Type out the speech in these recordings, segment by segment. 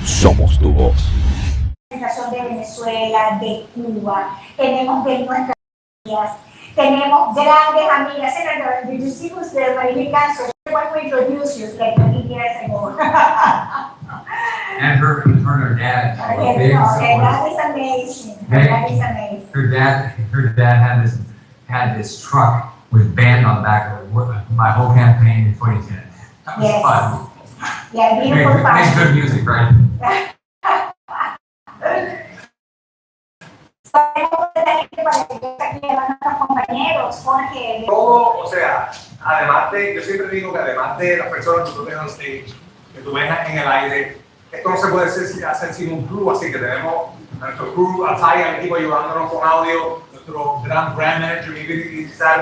Somos tu voz. De Venezuela, de Cuba, tenemos de nuestras amigas, tenemos grandes amigas. Senador, did you see who's there? Marina, so when we introduced you, like 20 years ago. And her and her dad. Okay, that is amazing. That is amazing. Her dad had this truck with band on the back of it. My whole campaign in 2010. That was fun. Yeah, beautiful fun. Makes good music, right? Todo, o sea, además de, yo siempre digo que además de las personas que tú ves on stage, que tú ves en el aire, esto no se puede hacer sin un crew, así que tenemos a nuestro crew, a Tai, al equipo ayudándonos con audio, nuestro gran brand manager, Ubieta,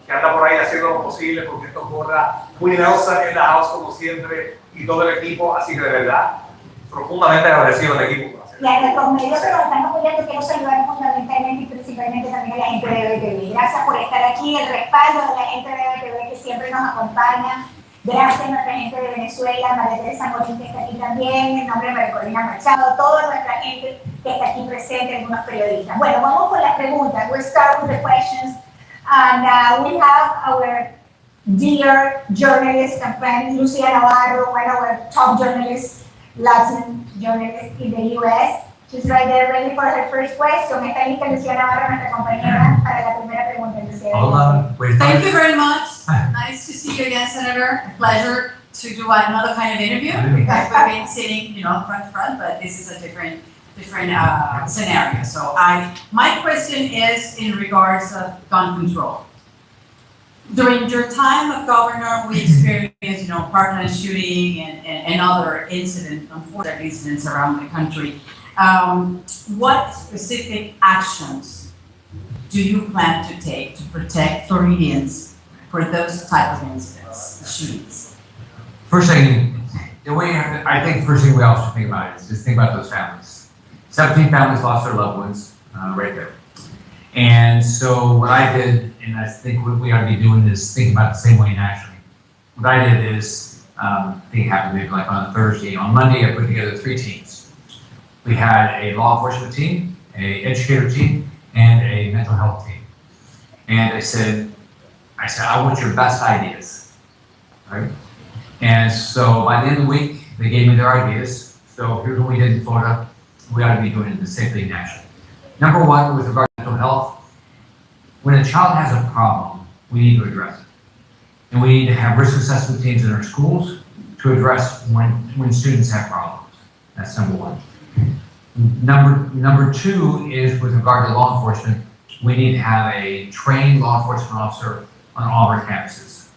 que anda por ahí haciendo lo posible porque esto corra. Queen Elsa en la house como siempre y todo el equipo, así que de verdad, profundamente agradecido al equipo. Y a nuestros medios que nos están apoyando, que nos ayudan fundamentalmente y principalmente también a la gente de BTV. Gracias por estar aquí, el respaldo de la gente de BTV que siempre nos acompaña. Gracias a nuestra gente de Venezuela, María Teresa Morín que está aquí también, en nombre de María Corina Machado, toda nuestra gente que está aquí presente, algunos periodistas. Bueno, vamos con las preguntas. We'll start with the questions. And we have our dear journalist and friend, Lucia Navarro, one of our top journalists, Latin journalist in the US. She's right there ready for her first question. Está lista Lucia Navarro, nuestra compañera, para la primera pregunta. Hola. Thank you very much. Nice to see you again, Senator. A pleasure to do another kind of interview. We've been sitting, front, but this is a different scenario. So my question is in regards of gun control. During your time of governor, we experienced, Parkland shooting and other unfortunate incidents around the country. What specific actions do you plan to take to protect Floridians for those type of incidents, shootings? First thing, I think first thing we all should think about is just think about those families. 17 families lost their loved ones right there. And so what I did, and I think what we ought to be doing is think about it the same way nationally. What I did is, I think it happened maybe like on a Thursday. On Monday, I put together 3 teams. We had a law enforcement team, a educator team, and a mental health team. And I said, I want your best ideas, right? And so by the end of the week, they gave me their ideas. So here's what we did in Florida. We ought to be doing the same thing nationally. Number one, with regard to mental health, when a child has a problem, we need to address it. And we need to have risk assessment teams in our schools to address when students have problems. That's number one. Number two is with regard to law enforcement, we need to have a trained law enforcement officer on all of our campuses.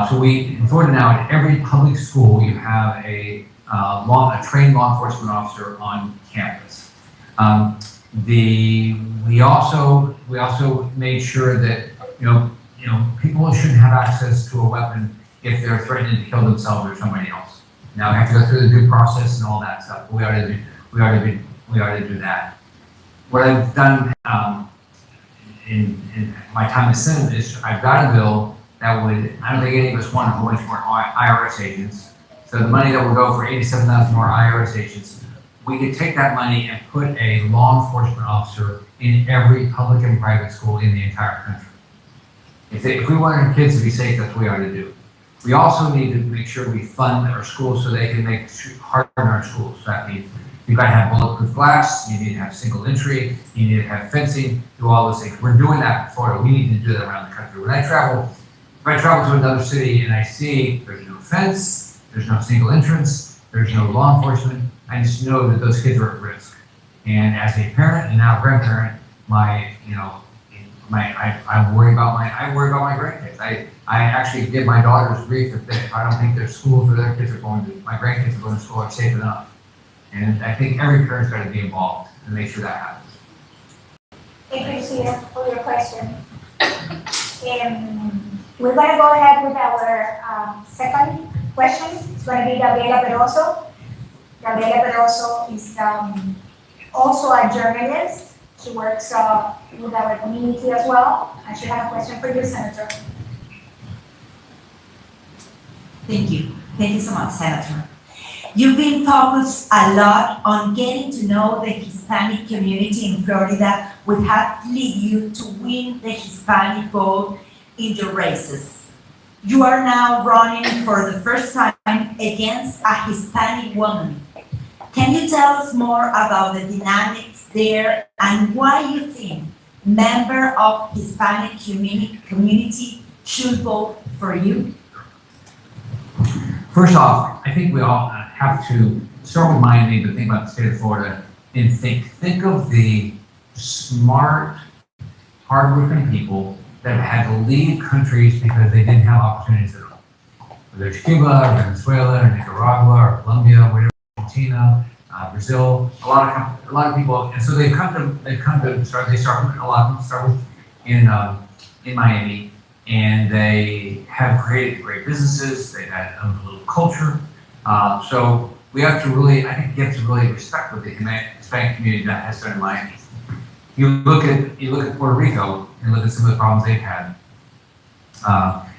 So in Florida now, at every public school, you have a trained law enforcement officer on campus. We also made sure that people shouldn't have access to a weapon if they're threatening to kill themselves or somebody else. Now we have to go through the due process and all that stuff. We ought to do that. What I've done in my time as Senate is I've got a bill that would, I don't think any of us want a whole bunch more IRS agents. So the money that will go for 87,000 more IRS agents, we could take that money and put a law enforcement officer in every public and private school in the entire country. If we want our kids to be safe, that's what we ought to do. We also need to make sure we fund our schools so they can make harden our schools. So that means you've got to have bulletproof glass, you need to have single entry, you need to have fencing, do all those things. We're doing that in Florida. We need to do that around the country. If I travel to another city and I see there's no fence, there's no single entrance, there's no law enforcement, I just know that those kids are at risk. And as a parent and now a grandparent, I worry about my grandkids. I actually give my daughters grief if I don't think their schools where their kids are going to, my grandkids are going to school are safe enough. And I think every parent's got to be involved and make sure that happens. Thank you, Lucia, for your question. We're going to go ahead with our second question. It's going to be Gabriela Peroso. Gabriela Peroso is also a journalist. She works with our community as well. And she has a question for you, Senator. Thank you. Thank you so much, Senator. You've been focused a lot on getting to know the Hispanic community in Florida, which has led you to win the Hispanic vote in your races. You are now running for the first time against a Hispanic woman. Can you tell us more about the dynamics there and why you think members of Hispanic community should vote for you? First off, I think we all have to start with Miami, but think about the state of Florida and think of the smart, hardworking people that had to leave countries because they didn't have opportunities at all. Whether it's Cuba or Venezuela or Nicaragua or Colombia, whatever, Argentina, Brazil, a lot of people, and so they start in Miami, and they have created great businesses. They've had a little culture. So we have to really, I think you have to really respect what the Hispanic community has done in Miami. You look at Puerto Rico and look at some of the problems they've had,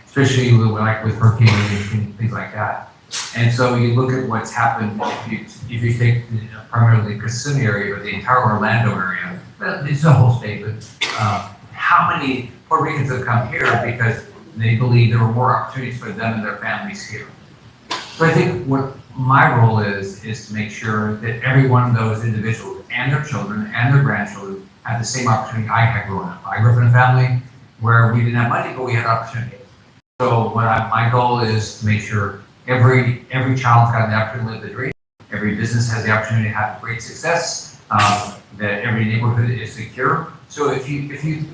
especially with hurricanes and things like that. And so you look at what's happened if you take primarily the Kissimmee area, but the entire Orlando area. It's the whole state, but how many Puerto Ricans have come here because they believe there were more opportunities for them and their families here. So I think what my role is to make sure that every one of those individuals and their children and their grandchildren have the same opportunity I had growing up. I grew up in a family where we didn't have money, but we had opportunity. So my goal is to make sure every child's got the opportunity to live the dream. Every business has the opportunity to have great success. That every neighborhood is secure. So if you think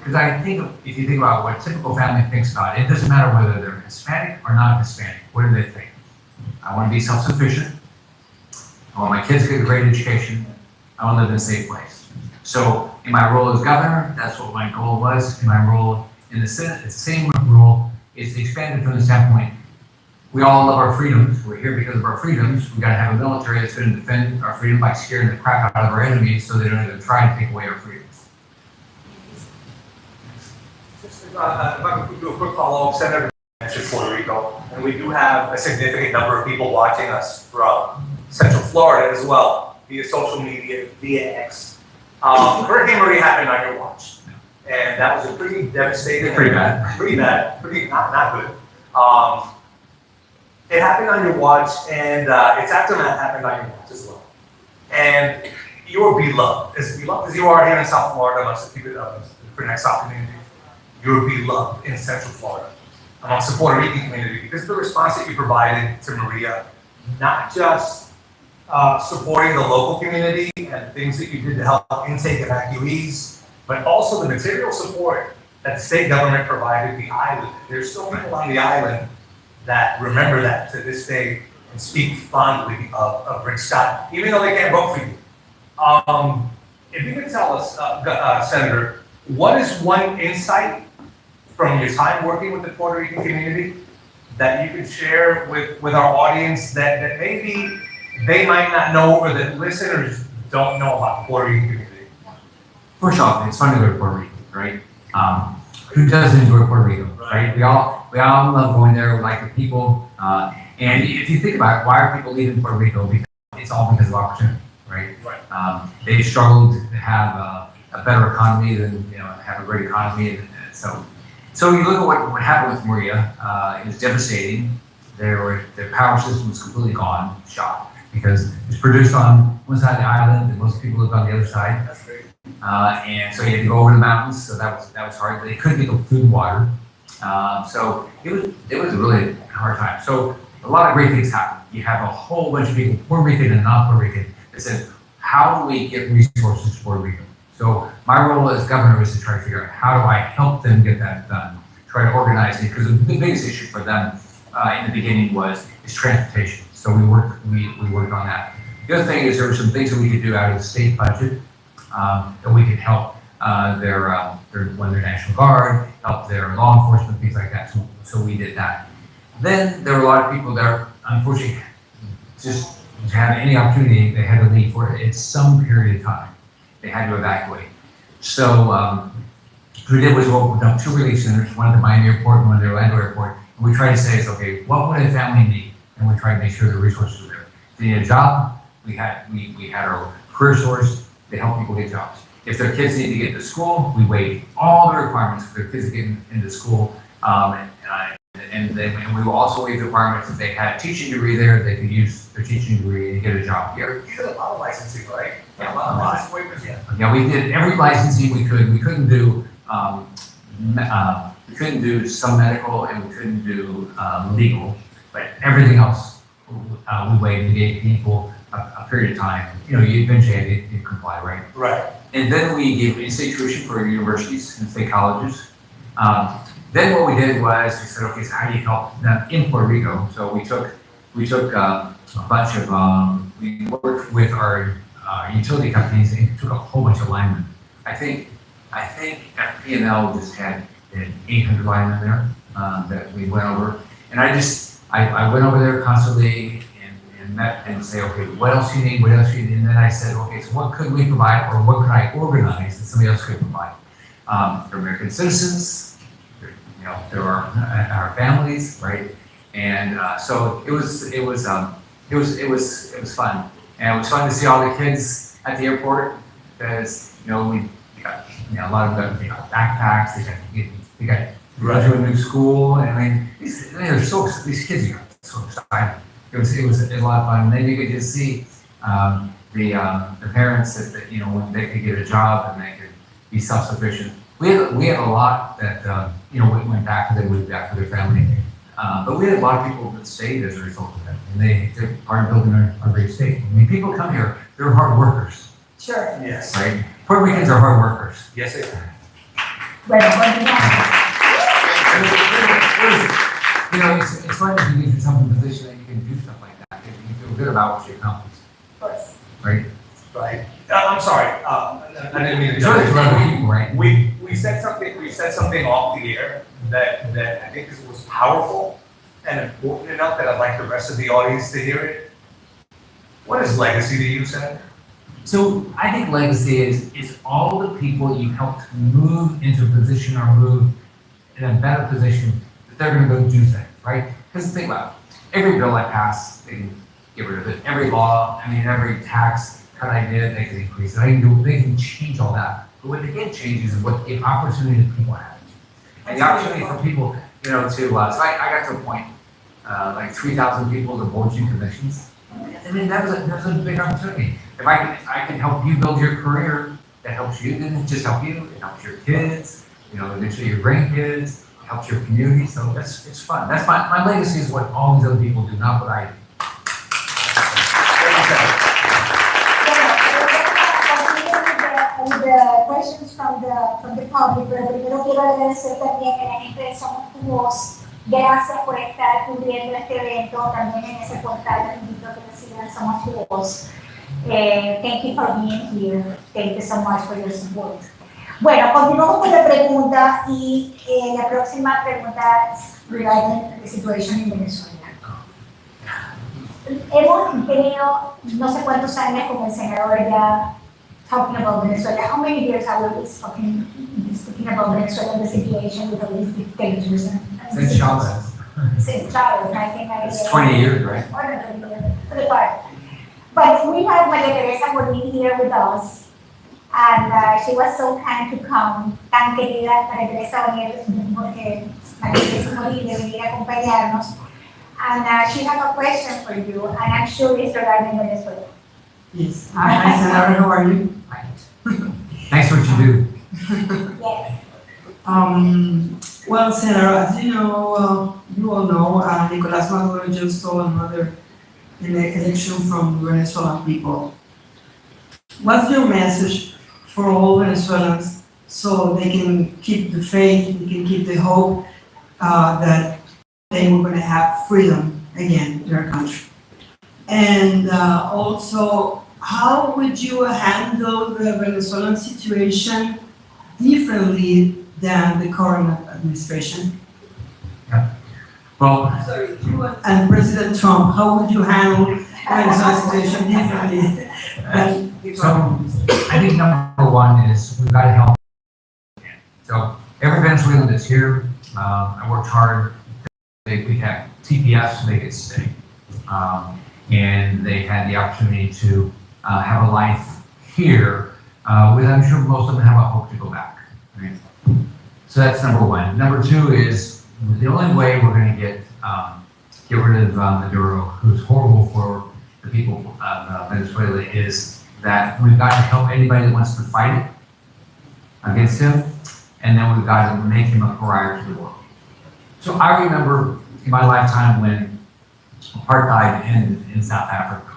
about what a typical family thinks about, it doesn't matter whether they're Hispanic or not Hispanic. What do they think? I want to be self-sufficient. I want my kids to get a great education. I want to live in a safe place. So in my role as governor, that's what my goal was. In my role in the Senate, the same role is expanded from the standpoint. We all love our freedoms. We're here because of our freedoms. We got to have a military that's going to defend our freedom by scaring the crap out of our enemies so they don't even try to take away our freedoms. Just if I could do a quick follow-up, Senator mentioned Puerto Rico, and we do have a significant number of people watching us from Central Florida as well, via social media, via X. Hurricane Maria happened on your watch, and that was a pretty devastating. Pretty bad, not good. It happened on your watch, and its aftermath happened on your watch as well. And you were beloved as you are here in South Florida amongst the people of the different South community. You were beloved in Central Florida amongst the Puerto Rican community because of the response that you provided to Maria, not just supporting the local community and things that you did to help intake evacuees, but also the material support that the state government provided the island. There's so many people on the island that remember that to this day and speak fondly of Rick Scott, even though they can't vote for you. If you could tell us, Senator, what is one insight from your time working with the Puerto Rican community that you could share with our audience that maybe they might not know or that listeners don't know about the Puerto Rican community? First off, it's fun to go to Puerto Rico, right? Who doesn't enjoy Puerto Rico, right? We all love going there. We like the people. And if you think about it, why are people leaving Puerto Rico? Because it's all because of opportunity, right? They've struggled to have a better economy than have a great economy, and so you look at what happened with Maria. It was devastating. Their power system was completely gone, shot, because it's produced on one side of the island, and most people live on the other side. That's great. And so you had to go over the mountains, so that was hard. They couldn't get the food and water, so it was a really hard time. So a lot of great things happened. You have a whole bunch of people, Puerto Rican and non-Puerto Rican, that said, "How do we get resources to Puerto Rico?" So my role as governor is to try to figure out how do I help them get that done, try to organize it, because the biggest issue for them in the beginning is transportation. So we worked on that. The other thing is there were some things that we could do out of the state budget that we could help their National Guard, help their law enforcement, things like that. So we did that. Then there were a lot of people that unfortunately just to have any opportunity, they had to leave for it. It's some period of time. They had to evacuate. So what we did was we opened up 2 relief centers, one at the Miami airport and one at the Orlando airport. And we tried to say, okay, what would a family need? And we tried to make sure the resources were there. they need a job, we had our career stores, they help people get jobs. If their kids need to get to school, we waived all the requirements for their kids to get into school. And we will also waive the requirements if they had a teaching degree there, they could use their teaching degree to get a job here. You did a lot of licensing, right? Yeah, a lot of license waivers, yeah. Yeah, we did every licensing we could. We couldn't do some medical and we couldn't do legal, but everything else we waived and gave people a period of time. You know, you eventually had to comply, right? Right. And then we gave in-state tuition for universities and state colleges. Then what we did was we said, okay, so how do you help them in Puerto Rico? So we took a bunch of we worked with our utility companies and took a whole bunch of linemen. I think FP&L just had 800 linemen there that we went over, and I went over there constantly and met and say, okay, what else do you need? What else do you need? And then I said, okay, so what could we provide, or what could I organize that somebody else could provide? They're American citizens. You know, there are our families, right? And so it was fun, and it was fun to see all the kids at the airport because we got a lot of them got backpacks. They got to a new school, and I mean these kids are so excited. It was a lot of fun, and then you could just see the parents that when they could get a job and they could be self-sufficient. We had a lot that went back and they moved back to their family, but we had a lot of people that stayed as a result of that, and they're part of building our great state. I mean, people come here; they're hard workers. Sure. Yes. Right. Puerto Ricans are hard workers. Yes, they are. Bueno, It's fun if you get yourself in a position that you can do stuff like that. You feel good about what you accomplished. of course. Right. Right. I'm sorry. I didn't mean to. It's really for other people, right? We said something off the air that I think was powerful and important enough that I'd like the rest of the audience to hear it. What is legacy to you, Senator? So I think legacy is all the people you helped move into a position or move in a better position that they're going to go do things, right? Because think about it. Every bill I pass, they can get rid of it. Every law, every tax cut I did, they can increase it. They can change all that. But what they can't change is what the opportunity that people have. And the opportunity for people, so I got to a point, like 3,000 people to boards and commissions. I mean, that was a big opportunity. If I can help you build your career, that helps you. It doesn't just help you, it helps your kids, eventually your grandkids, it helps your community. So it's fun. That's my legacy is what all these other people do, not what I do. With the questions from the public, pero primero quiero agradecer también a la gente de Somos tu Voz. Gracias por estar cubriendo este evento también en ese portal. Les invito a que lo sigan, Somos tu Voz. Thank you for being here. Thank you so much for your support. Bueno, continuamos con la pregunta y la próxima pregunta es regarding the situation in Venezuela. Hemos tenido no sé cuántos años como el senador ya talking about Venezuela. How many years have we been speaking about Venezuela and the situation with all these dictators? Since Chavez. Since Chavez, 1998. It's 20 years, right? More than 20 years, 25. But we have Maria Teresa Bonilla here with us, and she was so kind to come. Tan querida Maria Teresa Bonilla, venir a acompañarnos. And she has a question for you, and I'm sure it's regarding Venezuela. Yes. Hi, Senador. How are you? Thanks for what you do. Yes. Well, Senator, as you all know, Nicolás Maduro just stole another election from Venezuelan people. What's your message for all Venezuelans so they can keep the faith, they can keep the hope that they were going to have freedom again in their country? And also, how would you handle the Venezuelan situation differently than the current administration? Well, Sorry, you and President Trump, how would you handle the Venezuelan situation differently than the current administration? I think number one is we've got to help. So every Venezuelan that's here, I worked hard. We have TPS, they could stay. and they had the opportunity to have a life here, with I'm sure most of them have a hope to go back. Right? So that's number one. Number two is the only way we're going to get rid of Maduro, who's horrible for the people of Venezuela, is that we've got to help anybody that wants to fight it against him, and then we've got to make him a pariah to the world. So I remember in my lifetime when apartheid ended in South Africa.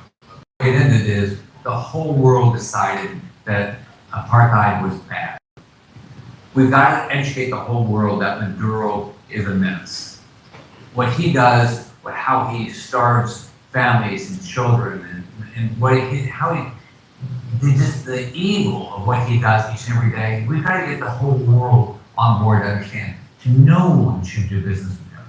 The way it ended is the whole world decided that apartheid was bad. We've got to educate the whole world that Maduro is a menace. What he does, how he starves families and children, and just the evil of what he does each and every day. We've got to get the whole world on board to understand. No one should do business with him.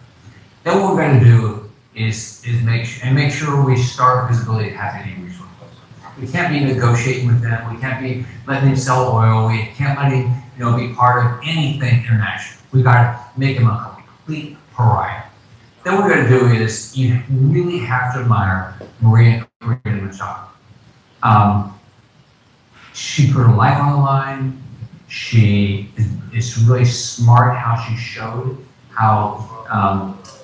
Then what we're going to do is make sure we starve his ability to have any resources. We can't be negotiating with them. We can't be letting him sell oil. We can't let him, be part of anything international. We've got to make him a complete pariah. Then what we're going to do is you really have to admire Maria Machado. She put her life on the line. It's really smart how she showed how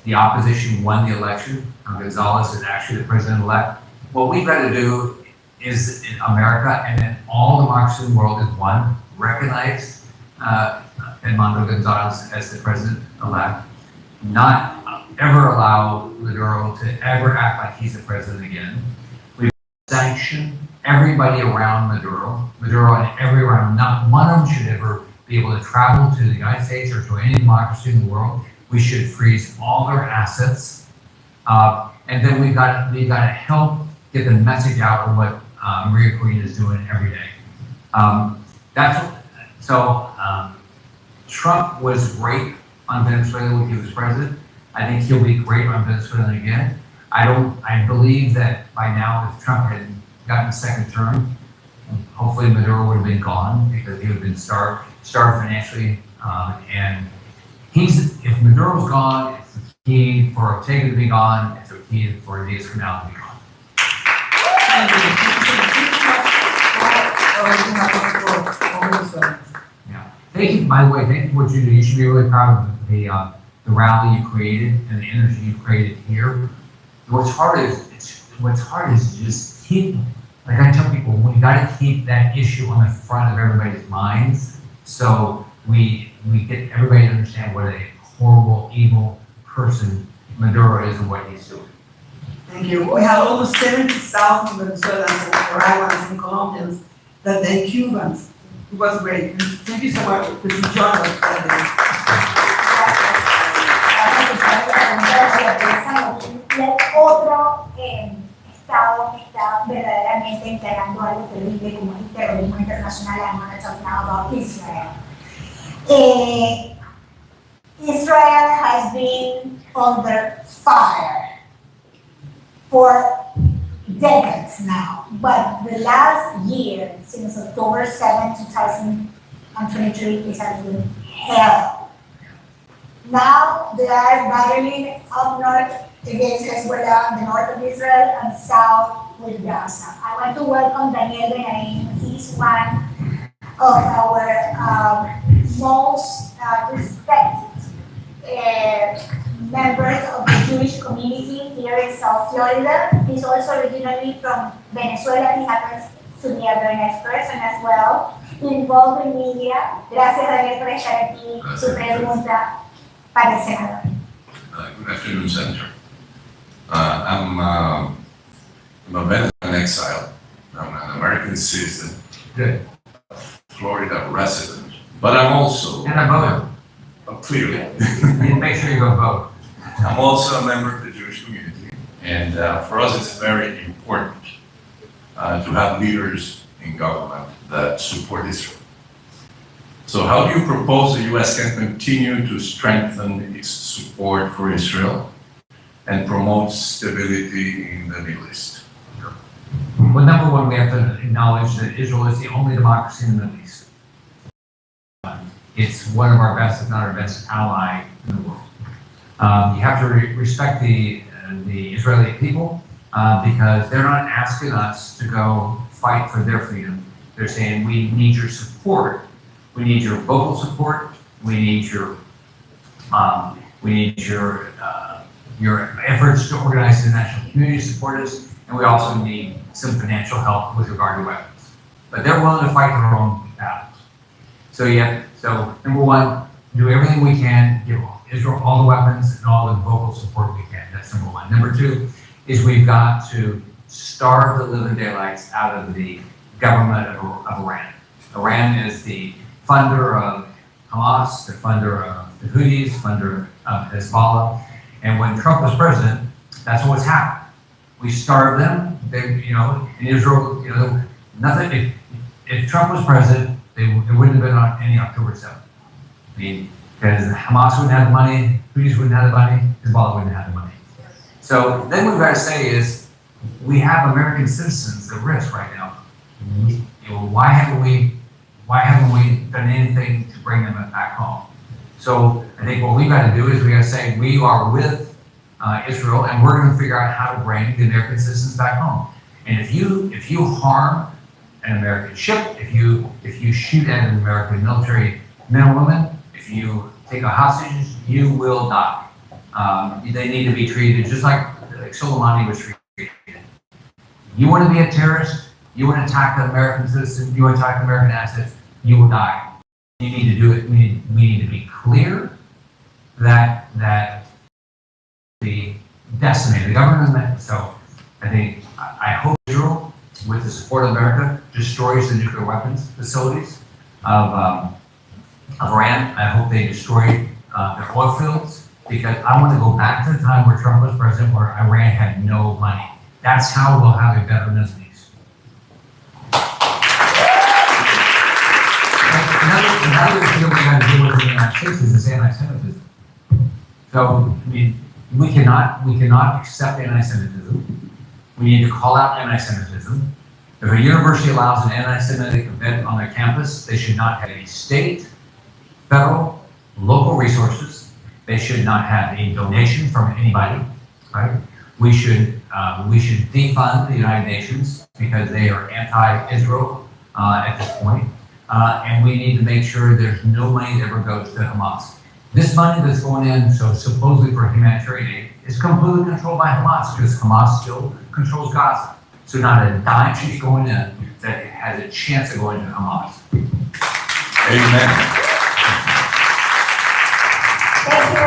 the opposition won the election. Gonzalez is actually the president-elect. What we've got to do is in America and in all democracies in the world is one, recognize Edmundo Gonzalez as the president-elect, not ever allow Maduro to ever act like he's the president again. We've sanctioned everybody around Maduro and everyone, not one of them should ever be able to travel to the United States or to any democracy in the world. We should freeze all their assets. And then we've got to help get the message out of what Maria Corina is doing every day. Trump was great on Venezuela when he was president. I think he'll be great on Venezuela again. I believe that by now, if Trump had gotten a second term, hopefully Maduro would have been gone because he would have been starved financially. And if Maduro's gone, it's the key for Ortega to be gone, it's the key for Diaz-Canel to be gone. Yeah. Thank you, by the way, thank you for what you do. You should be really proud of the rally you created and the energy you created here. What's hard is just keep, like I tell people, we got to keep that issue on the front of everybody's minds, so we get everybody to understand what a horrible, evil person Maduro is and what he's doing. Thank you. We have almost 70,000 Venezuelans and Nicaraguans and Colombians that they're Cubans. It was great. Thank you so much for joining us today. Otro estado que está verdaderamente integrando algo terrible como el terrorismo internacional. I'm going to talk now about Israel. Israel has been under fire for decades now, but the last year, since October 7, 2023, it has been hell. Now they are battling up north against Hezbollah, the north of Israel, and south with Gaza. I want to welcome Daniel Benaim. He's one of our most respected members of the Jewish community here in South Florida. He's also originally from Venezuela. He happens to be a very nice person as well, involved in media. Gracias, Daniel, por estar aquí. Su pregunta para el senador. Good afternoon, Senator. I'm a Venezuelan exile. I'm an American citizen, Good. Florida resident, but I'm also And I voted. Clearly. You make sure you go vote. I'm also a member of the Jewish community, and for us it's very important to have leaders in government that support Israel. So how do you propose the U.S. can continue to strengthen its support for Israel and promote stability in the Middle East? Well, number one, we have to acknowledge that Israel is the only democracy in the Middle East. It's one of our best, if not our best ally in the world. You have to respect the Israeli people, because they're not asking us to go fight for their freedom. They're saying, we need your support. We need your vocal support. We need your efforts to organize the national community to support us, and we also need some financial help with regard to weapons. But they're willing to fight their own battles. So number one, do everything we can, give Israel all the weapons and all the vocal support we can. That's number one. Number two is we've got to starve the living daylights out of the government of Iran. Iran is the funder of Hamas, the funder of the Houthis, funder of Hezbollah. And when Trump was president, that's what's happened. We starved them. They, in Israel, nothing. If Trump was president, there wouldn't have been on any October 7th. I mean, because Hamas wouldn't have the money, Houthis wouldn't have the money, Hezbollah wouldn't have the money. So then what we've got to say is, we have American citizens at risk right now. Why haven't we done anything to bring them back home? So I think what we've got to do is we got to say we are with Israel, and we're going to figure out how to bring the American citizens back home. And if you harm an American ship, if you shoot at an American military men and women, if you take a hostage, you will die. They need to be treated just like Soleimani was treated. You want to be a terrorist, you want to attack an American citizen, you want to attack American assets, you will die. You need to do it. We need to be clear that the decimated the government. So I hope Israel, with the support of America, destroys the nuclear weapons facilities of Iran. I hope they destroy their oil fields, because I want to go back to the time where Trump was president, where Iran had no money. That's how we'll have a better Middle East. Another deal we got to deal with in the United States is this anti-Semitism. So, I mean, we cannot accept anti-Semitism. We need to call out anti-Semitism. If a university allows an anti-Semitic event on their campus, they should not have any state, federal, local resources. They should not have a donation from anybody, right? We should defund the United Nations because they are anti-Israel at this point. And we need to make sure there's no money that ever goes to Hamas. This money that's going in, so supposedly for humanitarian aid, is completely controlled by Hamas, because Hamas still controls Gaza. So not a dime is going in that has a chance of going to Hamas. Amen. Thank you.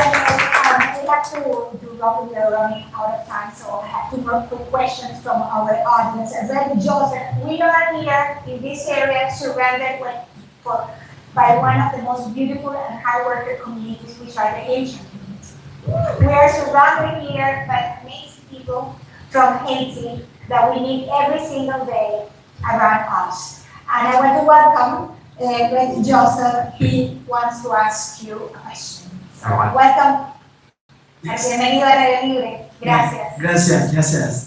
We have to do what we are running out of time, so I have 2 more quick questions from our audience. And then Joseph, we are here in this area surrounded by one of the most beautiful and hard-working communities, which are the Haitian community. We are surrounded here by amazing people from Haiti that we meet every single day around us. And I want to welcome Joseph. He wants to ask you a question. So welcome. Bienvenido a Radio Libre. Gracias. Gracias.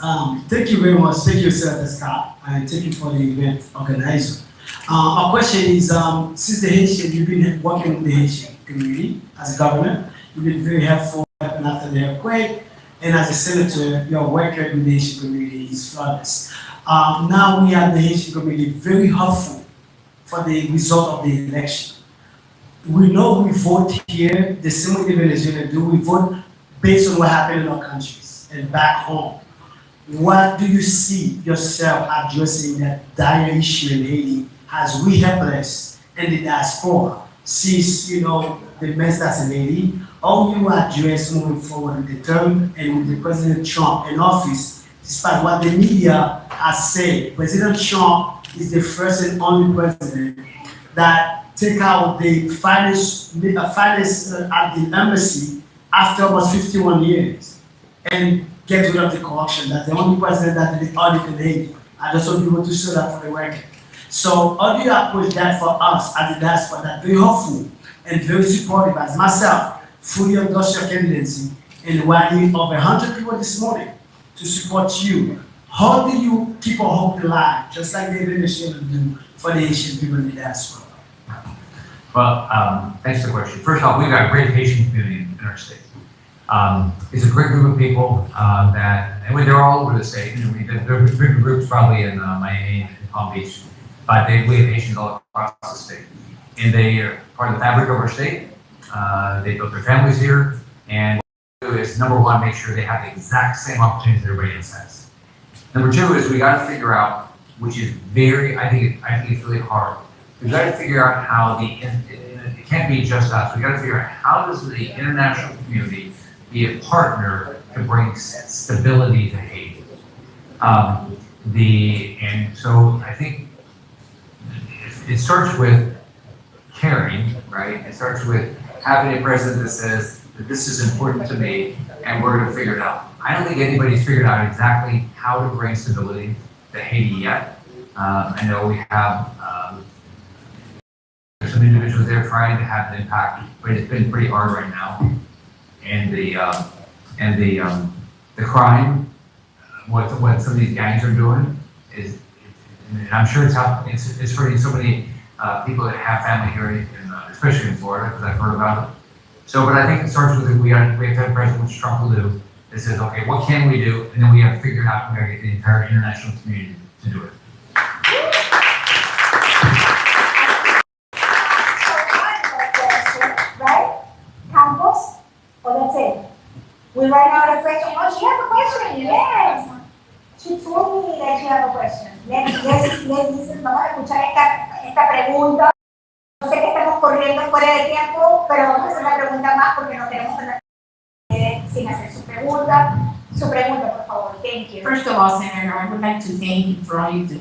Thank you very much. Thank you, Senator Scott, and thank you for the event organizer. Our question is, since the Haitian, you've been working with the Haitian community as a government, you've been very helpful after the earthquake, and as a senator, your work with the Haitian community is flawless. Now we have the Haitian community very helpful for the result of the election. We know we vote here, the same way the Venezuela do, we vote based on what happened in our countries and back home. What do you see yourself addressing that dire issue in Haiti as we helpless in the diaspora? Since, the mess that's in Haiti, how you address moving forward with the term and with the President Trump in office, despite what the media has said. President Trump is the first and only president that take out the finest at the embassy after almost 51 years and get rid of the corruption. That's the only president that did the audit in Haiti. I just want people to show that for the record. So how do you approach that for us as the diaspora? That's very helpful and very supportive. As myself, fully endorse your candidacy and rallying over 100 people this morning to support you. How do you keep our hope alive, just like the Venezuela do for the Haitian people in the diaspora? Well, thanks for the question. First off, we've got a great Haitian community in our state. It's a great group of people they're all over the state. There are bigger groups probably in Miami and Palm Beach, but we have Haitians all across the state. And they are part of the fabric of our state. They built their families here. And what we do is, number one, make sure they have the exact same opportunities that everybody else has. Number two is we got to figure out, which is I think it's really hard. We've got to figure out how it can't be just us. We got to figure out how does the international community be a partner to bring stability to Haiti. And so I think it starts with caring, right? It starts with having a president that says that this is important to me and we're going to figure it out. I don't think anybody's figured out exactly how to bring stability to Haiti yet. I know we have some individuals there trying to have an impact, but it's been pretty hard right now. And the crime, what some of these gangs are doing is, I'm sure it's hurting so many people that have family here, especially in Florida, because I've heard about it. So, but I think it starts with we have to have a president, which Trump will do, that says, okay, what can we do? And then we have to figure it out. We got to get the entire international community to do it. Right? Campos? Oh, that's it. We ran out of questions. Oh, she has a question. Yes. She told me that she has a question. Let's listen. Vamos a escuchar esta pregunta. No sé que estamos corriendo fuera de tiempo, pero vamos a hacer una pregunta más porque no queremos que sin hacer su pregunta. Su pregunta, por favor. Thank you. First of all, Senator, I would like to thank you for all you do.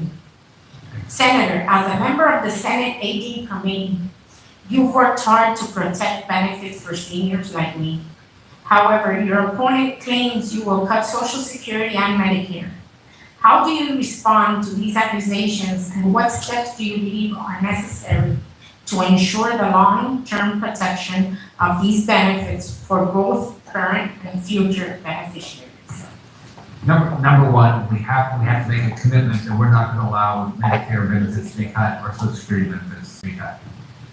Senator, as a member of the Senate Aging Committee, you've worked hard to protect benefits for seniors like me. However, your opponent claims you will cut Social Security and Medicare. How do you respond to these accusations, and what steps do you believe are necessary to ensure the long-term protection of these benefits for both current and future beneficiaries? Number one, we have to make a commitment that we're not going to allow Medicare benefits to be cut or Social Security benefits to be cut.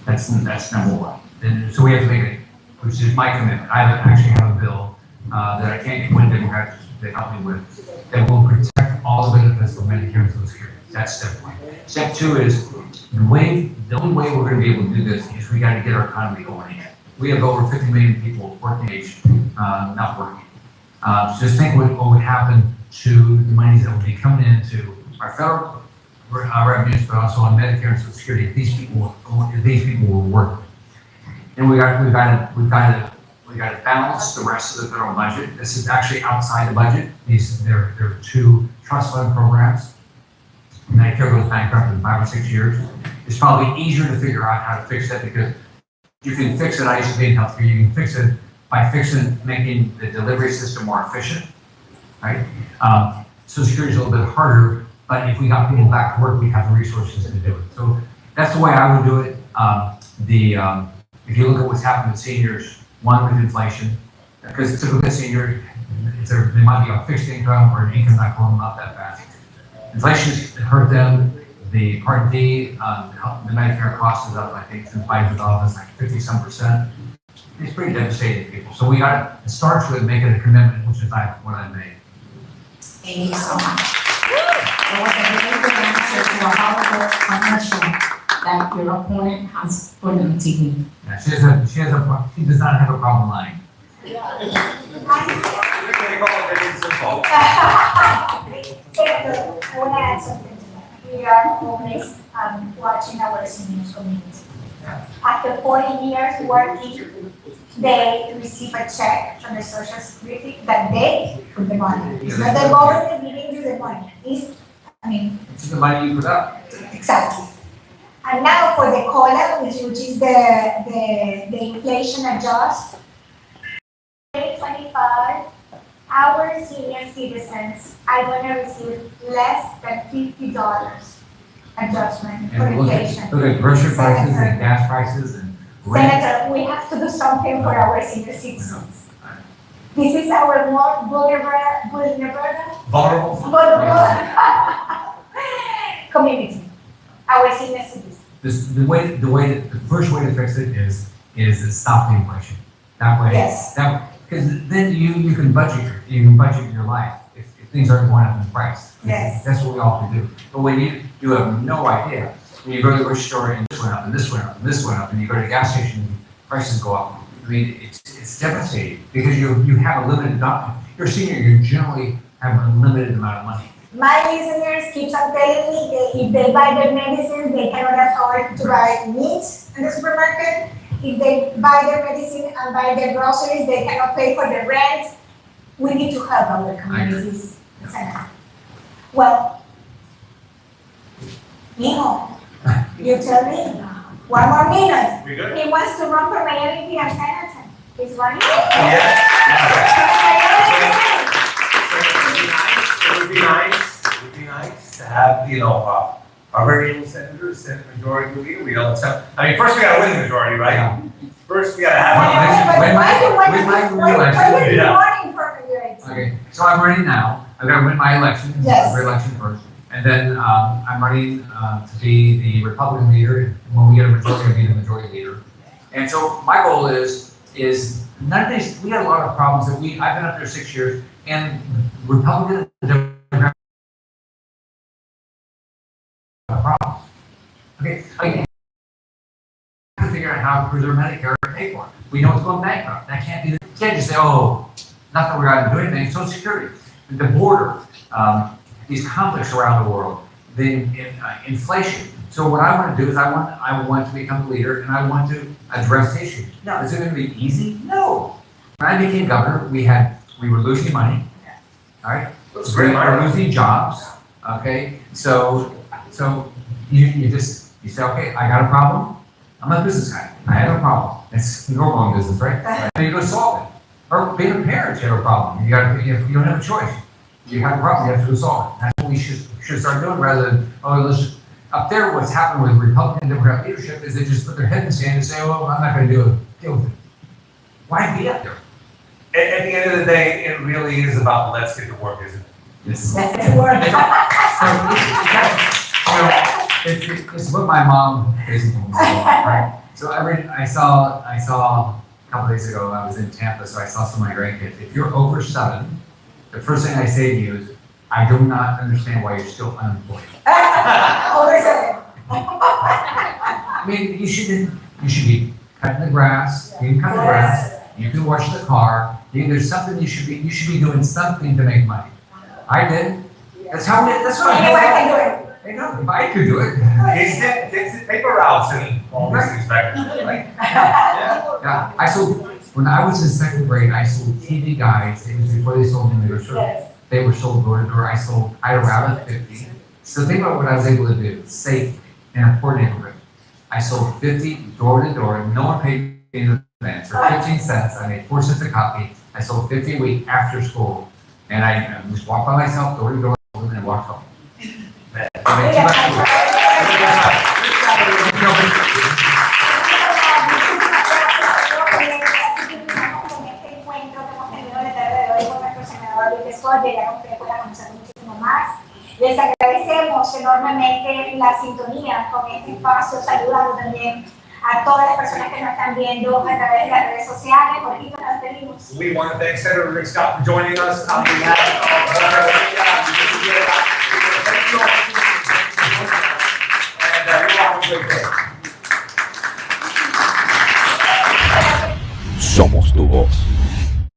That's number one. And so we have to make it, which is my commitment. I actually have a bill that I can't get one Democrat to help me with that will protect all the benefits of Medicare and Social Security. That's step one. Step two is the only way we're going to be able to do this is we got to get our economy going again. We have over 50 million people working age, not working. So just think what would happen to the monies that would be coming into our federal revenues, but also on Medicare and Social Security. If these people were working, and we got to balance the rest of the federal budget. This is actually outside the budget. There are two trust fund programs. Medicare goes bankrupt in 5 or 6 years. It's probably easier to figure out how to fix that because you can fix it. I used to be in healthcare. You can fix it by making the delivery system more efficient, right? Social Security is a little bit harder, but if we got people back to work, we have the resources to do it. So that's the way I would do it. If you look at what's happened with seniors, one with inflation, because typically a senior, they might be on fixed income or an income not growing up that fast. Inflation's hurt them. The Part D, the Medicare cost is up, I think, since Biden's office, like 50-some%. It's pretty devastating to people. So it starts with making a commitment, which is what I made. Thank you so much. That was a very good answer to a horrible commercial that your opponent has put on TV. Yeah, she does not have a problem lying. We are always watching our seniors community. After 40 years working, they receive a check from the Social Security that they put the money. It's not the government giving you the money. It's the money you put up. Exactly. And now for the COLA, which is the inflation adjust, 2025, our senior citizens are going to receive less than $50 adjustment for And look inflation. at grocery prices and gas prices and rent. Senator, we have to do something for our senior citizens. This is our more vulnerable community, our senior citizens. The first way to fix it is to stop the inflation. That way, Yes. Because then you can budget your life if things aren't going up in price. Yes. That's what we all can do. But when you have no idea, when you go to the grocery store and this went up and this went up and this went up, and you go to the gas station, prices go up. I mean, it's devastating because you have a limited amount. You're a senior, you generally have a limited amount of money. My listeners keep on telling me that if they buy their medicines, they cannot afford to buy meat in the supermarket. If they buy their medicine and buy their groceries, they cannot pay for the rent. We need to help our communities. Well, Mijo, you tell me. 1 more minute. We good? He wants to run for mayor and senator. He's running. Yeah. It would be nice to have, our very own senators, Senate Majority Leader. We don't tell, first we gotta win the majority, right? Yeah. First we gotta have. Okay, so I'm running now. I've got to win my election, Yes. re-election first, and then I'm running to be the Republican leader. When we get a majority, I'll be the majority leader. And so my goal is none of these. We had a lot of problems that I've been up there 6 years, and Republican and Democrat problems. Okay, I have to figure out how to preserve Medicare and pay for it. We know it's going bankrupt. That can't be. You can't just say, oh, nothing, we're not doing anything. Social Security, the border, these conflicts around the world, the inflation. So what I want to do is I want to become a leader, and I want to address issues. Now, is it going to be easy? No. When I became governor, we were losing money. All right, we were losing jobs. Okay, so you say, okay, I got a problem. I'm a business guy. I have a problem. It's normal in business, right? And you go solve it. Or being a parent, you have a problem. You don't have a choice. You have a problem, you have to go solve it. That's what we should start doing rather than, let's just, up there, what's happened with Republican and Democrat leadership is they just put their head in the sand and say, oh, I'm not going to deal with it. Why be up there? At the end of the day, it really is about let's get to work, isn't it? Yes. That's the word. It's what my mom basically told me, right? So I saw a couple days ago, I was in Tampa, so I saw some of my grandkids. If you're over 7, the first thing I say to you is, I do not understand why you're still unemployed. Over 7. I mean, you should be cutting the grass. You can cut the grass. You can wash the car. There's something you should be doing something to make money. I did. That's what I Anyway, I can do it. You know, if I could do it. Takes the paper routes and all these things back, right? Yeah. When I was in 2nd grade, I sold TV guides. It was before they sold them. They were sold door to door. I had a route of 50. So think about what I was able to do safely in a poor neighborhood. I sold 50 door to door. No one paid me in advance. For 15 cents, I made 4 cents a copy. I sold 50 a week after school. And I just walked by myself, door to door, and walked home. Les agradecemos enormemente la sintonía con este espacio, saludando también a todas las personas que nos están viendo a través de las redes sociales. Jorge, nos despedimos. We want to thank Senator Rick Scott for joining us on behalf of